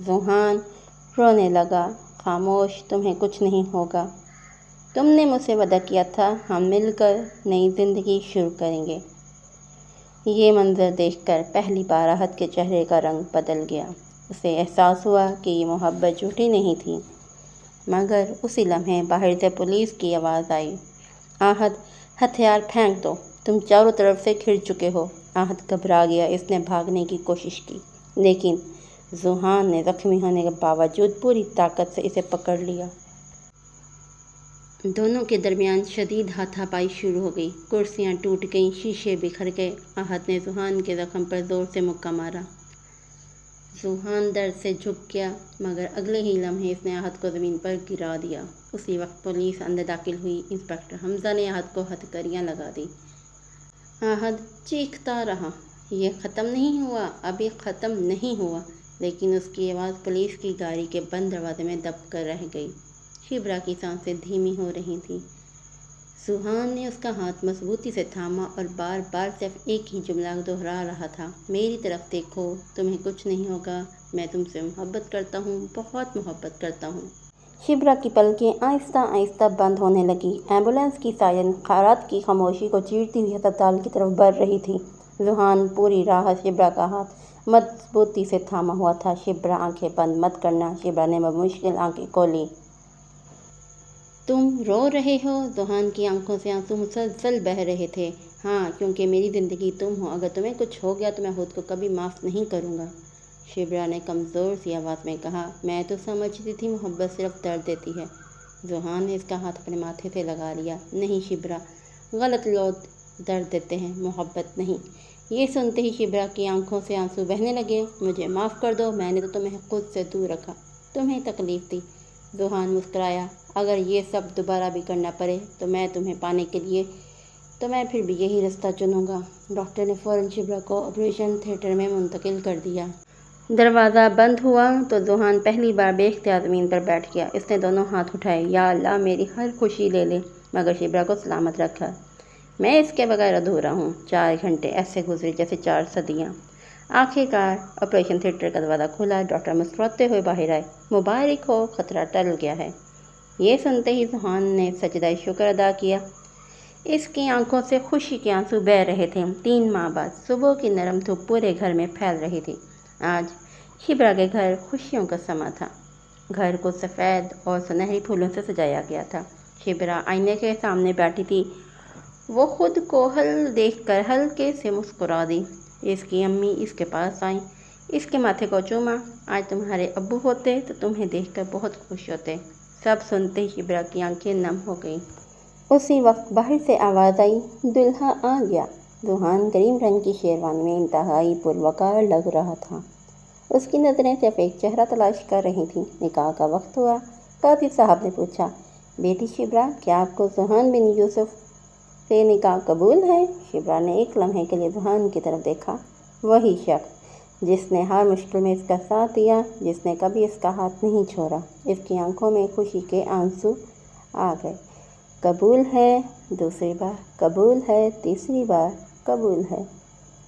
ذوحان رونے لگا۔ خاموش، تمہیں کچھ نہیں ہوگا۔ تم نے مجھ سے وعدہ کیا تھا، ہم مل کر نئی زندگی شروع کریں گے۔ یہ منظر دیکھ کر پہلی بار آہت کے چہرے کا رنگ بدل گیا۔ اسے احساس ہوا کہ یہ محبت جھوٹی نہیں تھی۔ مگر اسی لمحے باہر سے پولیس کی آواز آئی۔ آہت، ہتھیار پھینک دو، تم چاروں طرف سے گھر چکے ہو۔ آہت گھبرا گیا۔ اس نے بھاگنے کی کوشش کی، لیکن ذوحان نے زخمی ہونے کے باوجود پوری طاقت سے اسے پکڑ لیا۔ دونوں کے درمیان شدید ہاتھا پائی شروع ہو گئی۔ کرسیاں ٹوٹ گئیں، شیشے بکھر گئے۔ آہت نے ذوحان کے زخم پر زور سے مکہ مارا۔ ذوحان درد سے جھک گیا، مگر اگلے ہی لمحے اس نے آہت کو زمین پر گرا دیا۔ اسی وقت پولیس اندر داخل ہوئی۔ انسپکٹر حمزہ نے آہت کو ہتھکڑیاں لگا دیں۔ آہت چیختا رہا، یہ ختم نہیں ہوا، ابھی ختم نہیں ہوا۔ لیکن اس کی آواز پولیس کی گاڑی کے بند دروازے میں دب کر رہ گئی۔ شبرا کی سانسیں دھیمی ہو رہی تھیں۔ ذوحان نے اس کا ہاتھ مضبوطی سے تھاما اور بار بار صرف ایک ہی جملہ دہرا رہا تھا، میری طرف دیکھو، تمہیں کچھ نہیں ہوگا، میں تم سے محبت کرتا ہوں، بہت محبت کرتا ہوں۔ شبرا کی پلکیں آہستہ آہستہ بند ہونے لگیں۔ ایمبولینس کی سائرن رات کی خاموشی کو چیرتی ہوئی ہسپتال کی طرف بڑھ رہی تھی۔ ذوحان پوری راہ شبرا کا ہاتھ مضبوطی سے تھاما ہوا تھا۔ شبرا، آنکھیں بند مت کرنا۔ شبرا نے بمشکل آنکھیں کھولیں۔ تم رو رہے ہو؟ ذوحان کی آنکھوں سے آنسو مسلسل بہہ رہے تھے۔ ہاں، کیونکہ میری زندگی تم ہو۔ اگر تمہیں کچھ ہو گیا تو میں خود کو کبھی معاف نہیں کروں گا، شبرا نے کمزور سی آواز میں کہا۔ میں تو سمجھتی تھی محبت صرف درد دیتی ہے۔ ذوحان نے اس کا ہاتھ اپنے ماتھے سے لگا لیا۔ نہیں شبرا، غلط لوگ درد دیتے ہیں، محبت نہیں۔ یہ سنتے ہی شبرا کی آنکھوں سے آنسو بہنے لگے۔ مجھے معاف کر دو، میں نے تو تمہیں خود سے دور رکھا، تمہیں تکلیف دی۔ ذوحان مسکرایا۔ اگر یہ سب دوبارہ بھی کرنا پڑے تو میں تمہیں پانے کے لیے تو میں پھر بھی یہی راستہ چنوں گا۔ ڈاکٹر نے فوراً شبرا کو آپریشن تھیٹر میں منتقل کر دیا۔ دروازہ بند ہوا تو ذوحان پہلی بار بے اختیار زمین پر بیٹھ گیا۔ اس نے دونوں ہاتھ اٹھائے۔ یا اللہ، میری ہر خوشی لے لے، مگر شبرا کو سلامت رکھا۔ میں اس کے بغیر ادھورا ہوں۔ 4 گھنٹے ایسے گزرے جیسے 4 صدیاں۔ آخر کار آپریشن تھیٹر کا دروازہ کھلا۔ ڈاکٹر مسکراتے ہوئے باہر آئے۔ مبارک ہو، خطرہ ٹل گیا ہے۔ یہ سنتے ہی ذوحان نے سجدہ شکر ادا کیا۔ اس کی آنکھوں سے خوشی کے آنسو بہہ رہے تھے۔ 3 ماہ بعد صبح کی نرم دھوپ پورے گھر میں پھیل رہی تھی۔ آج شبرا کے گھر خوشیوں کا سما تھا۔ گھر کو سفید اور سنہری پھولوں سے سجایا گیا تھا۔ شبرا آئینے کے سامنے بیٹھی تھی۔ وہ خود کو دیکھ کر ہلکے سے مسکرا دی۔ اس کی امی اس کے پاس آئیں، اس کے ماتھے کو چوما۔ آج تمہارے ابو ہوتے تو تمہیں دیکھ کر بہت خوش ہوتے۔ سب سنتے ہی شبرا کی آنکھیں نم ہو گئیں۔ اسی وقت باہر سے آواز آئی، دولہا آ گیا۔ ذوحان کریم رنگ کی شیروانی میں انتہائی پروقار لگ رہا تھا۔ اس کی نظریں صرف ایک چہرہ تلاش کر رہی تھیں۔ نکاح کا وقت ہوا۔ قاضی صاحب نے پوچھا، بیٹی شبرا، کیا آپ کو ذوحان بن یوسف سے نکاح قبول ہے؟ شبرا نے ایک لمحے کے لیے ذوحان کی طرف دیکھا۔ وہی شخص جس نے ہر مشکل میں اس کا ساتھ دیا، جس نے کبھی اس کا ہاتھ نہیں چھوڑا۔ اس کی آنکھوں میں خوشی کے آنسو آ گئے۔ قبول ہے، دوسری بار قبول ہے، تیسری بار قبول ہے۔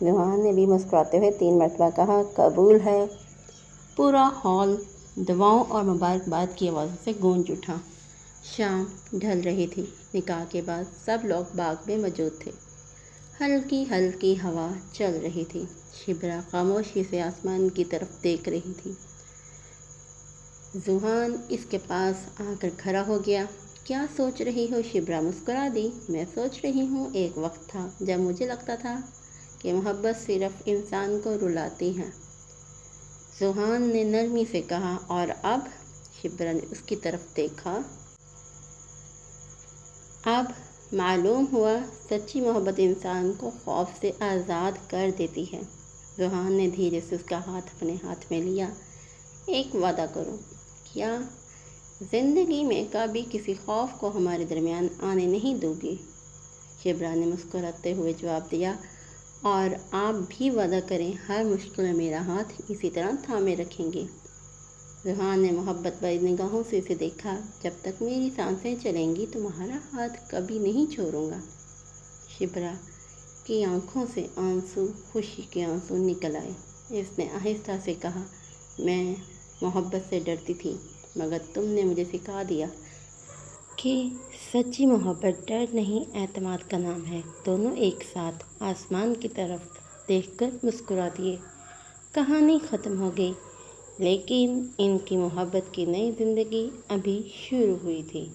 ذوحان نے بھی مسکراتے ہوئے 3 مرتبہ کہا، قبول ہے۔ پورا ہال دعاؤں اور مبارکباد کی آوازوں سے گونج اٹھا۔ شام ڈھل رہی تھی۔ نکاح کے بعد سب لوگ باغ میں موجود تھے۔ ہلکی ہلکی ہوا چل رہی تھی۔ شبرا خاموشی سے آسمان کی طرف دیکھ رہی تھی۔ ذوحان اس کے پاس آ کر کھڑا ہو گیا۔ کیا سوچ رہی ہو؟ شبرا مسکرا دی۔ میں سوچ رہی ہوں، ایک وقت تھا جب مجھے لگتا تھا کہ محبت صرف انسان کو رلاتی ہے۔ ذوحان نے نرمی سے کہا، اور اب؟ شبرا نے اس کی طرف دیکھا۔ اب معلوم ہوا، سچی محبت انسان کو خوف سے آزاد کر دیتی ہے۔ ذوحان نے دھیرے سے اس کا ہاتھ اپنے ہاتھ میں لیا۔ ایک وعدہ کرو، کیا زندگی میں کبھی کسی خوف کو ہمارے درمیان آنے نہیں دو گی؟ شبرا نے مسکراتے ہوئے جواب دیا، اور آپ بھی وعدہ کریں، ہر مشکل میں میرا ہاتھ اسی طرح تھامے رکھیں گے۔ ذوحان نے محبت بھری نگاہوں سے اسے دیکھا۔ جب تک میری سانسیں چلیں گی تمہارا ہاتھ کبھی نہیں چھوڑوں گا۔ شبرا کی آنکھوں سے آنسو، خوشی کے آنسو نکل آئے۔ اس نے آہستہ سے کہا، میں محبت سے ڈرتی تھی، مگر تم نے مجھے سکھا دیا کہ سچی محبت ڈر نہیں اعتماد کا نام ہے۔ دونوں ایک ساتھ آسمان کی طرف دیکھ کر مسکرا دیے۔ کہانی ختم ہو گئی، لیکن ان کی محبت کی نئی زندگی ابھی شروع ہوئی تھی۔